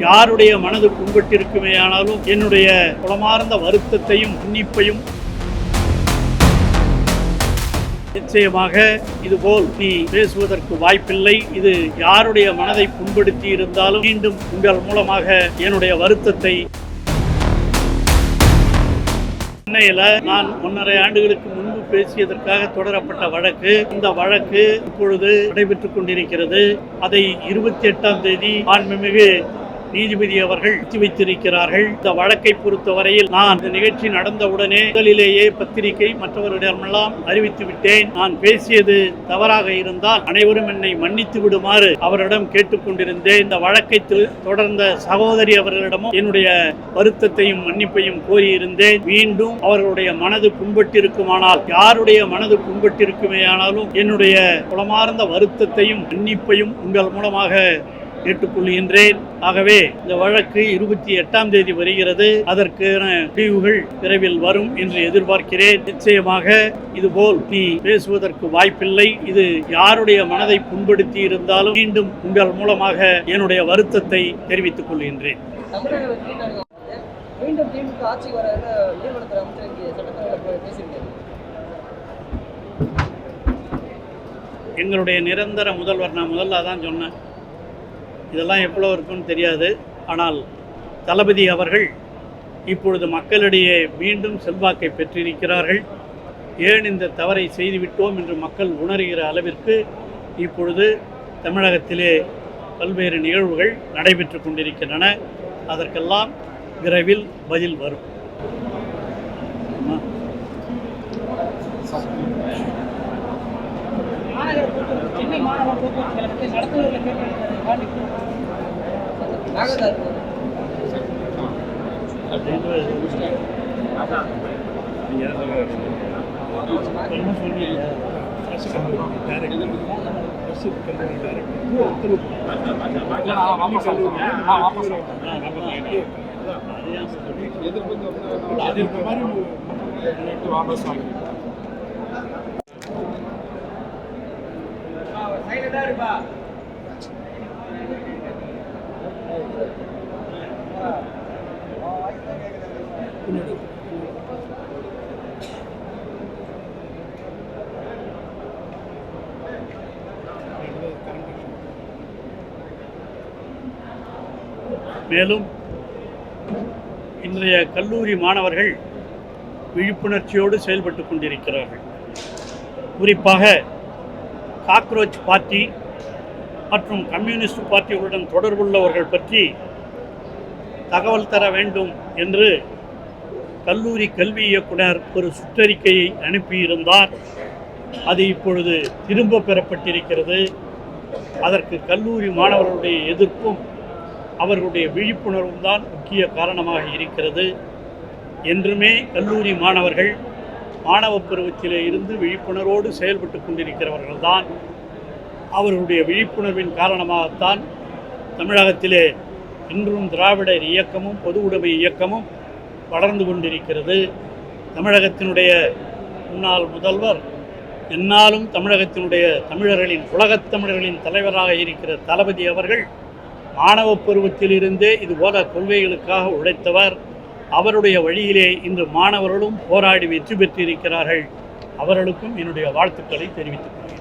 யாருடைய மனது புண்பட்டிருக்குமே ஆனாலும் என்னுடைய குளமார்ந்த வருத்தத்தையும் மன்னிப்பையும் நிச்சயமாக இதுபோல் நீ பேசுவதற்கு வாய்ப்பில்லை. இது யாருடைய மனதை புண்படுத்தி இருந்தாலும் மீண்டும் உங்கள் மூலமாக என்னுடைய வருத்தத்தை சென்னையில் நான் 1.5 ஆண்டுகளுக்கு முன்பு பேசியதற்காக தொடரப்பட்ட வழக்கு, இந்த வழக்கு இப்பொழுது நடைபெற்றுக் கொண்டிருக்கிறது. அதை 28ஆம் தேதி மாண்புமிகு நீதிபதி அவர்கள் ஒத்தி வைத்திருக்கிறார்கள். இந்த வழக்கை பொறுத்தவரையில் நான் இந்த நிகழ்ச்சி நடந்தவுடனே முதலிலேயே பத்திரிகை மற்றவர்களிடமெல்லாம் அறிவித்து விட்டேன். நான் பேசியது தவறாக இருந்தால் அனைவரும் என்னை மன்னித்து விடுமாறு அவரிடம் கேட்டுக்கொண்டிருந்தேன். இந்த வழக்கை தொடர்ந்த சகோதரி அவர்களிடமும் என்னுடைய வருத்தத்தையும் மன்னிப்பையும் கோரியிருந்தேன். மீண்டும் அவர்களுடைய மனது புண்பட்டிருக்குமானால், யாருடைய மனது புண்பட்டிருக்குமே ஆனாலும் என்னுடைய குளமார்ந்த வருத்தத்தையும் மன்னிப்பையும் உங்கள் மூலமாக கேட்டுக்கொள்கின்றேன். ஆகவே இந்த வழக்கு 28ஆம் தேதி வருகிறது. அதற்கான முடிவுகள் விரைவில் வரும் என்று எதிர்பார்க்கிறேன். நிச்சயமாக இதுபோல் நீ பேசுவதற்கு வாய்ப்பில்லை. இது யாருடைய மனதை புண்படுத்தி இருந்தாலும் மீண்டும் உங்கள் மூலமாக என்னுடைய வருத்தத்தை தெரிவித்துக் கொள்கின்றேன். எங்களுடைய நிரந்தர முதல்வர், நான் முதல்ல தான் சொன்னேன், இதெல்லாம் எவ்வளோ இருக்குன்னு தெரியாது. ஆனால் தளபதி அவர்கள் இப்பொழுது மக்களிடையே மீண்டும் செல்வாக்கை பெற்றிருக்கிறார்கள். ஏன் இந்த தவறை செய்துவிட்டோம் என்று மக்கள் உணர்கிற அளவிற்கு இப்பொழுது தமிழகத்திலே பல்வேறு நிகழ்வுகள் நடைபெற்று கொண்டிருக்கின்றன. அதற்கெல்லாம் விரைவில் பதில் வரும். சென்னை மாநகர போக்குவரத்து கழகத்தை நடத்துவதில் மேலும் இன்றைய கல்லூரி மாணவர்கள் விழிப்புணர்ச்சியோடு செயல்பட்டு கொண்டிருக்கிறார்கள். குறிப்பாக காக்ரோச் பார்ட்டி மற்றும் கம்யூனிஸ்ட் பார்ட்டிகளுடன் தொடர்புள்ளவர்கள் பற்றி தகவல் தர வேண்டும் என்று கல்லூரி கல்வி இயக்குனர் ஒரு சுற்றறிக்கையை அனுப்பியிருந்தார். அது இப்பொழுது திரும்ப பெறப்பட்டிருக்கிறது. அதற்கு கல்லூரி மாணவர்களுடைய எதிர்ப்பும் அவர்களுடைய விழிப்புணர்வும் தான் முக்கிய காரணமாக இருக்கிறது. என்றுமே கல்லூரி மாணவர்கள் மாணவ பருவத்திலே இருந்து விழிப்புணர்வோடு செயல்பட்டு கொண்டிருக்கிறவர்கள்தான். அவர்களுடைய விழிப்புணர்வின் காரணமாகத்தான் தமிழகத்திலே இன்றும் திராவிட இயக்கமும் பொது உடைமை இயக்கமும் வளர்ந்து கொண்டிருக்கிறது. தமிழகத்தினுடைய முன்னாள் முதல்வர், என்னாலும் தமிழகத்தினுடைய தமிழர்களின், உலகத் தமிழர்களின் தலைவராக இருக்கிற தளபதி அவர்கள் மாணவ பருவத்திலிருந்தே இதுபோல கொள்கைகளுக்காக உழைத்தவர். அவருடைய வழியிலே இன்று மாணவர்களும் போராடி வெற்றி பெற்றிருக்கிறார்கள். அவர்களுக்கும் என்னுடைய வாழ்த்துக்களை தெரிவித்துக் கொள்கிறேன்.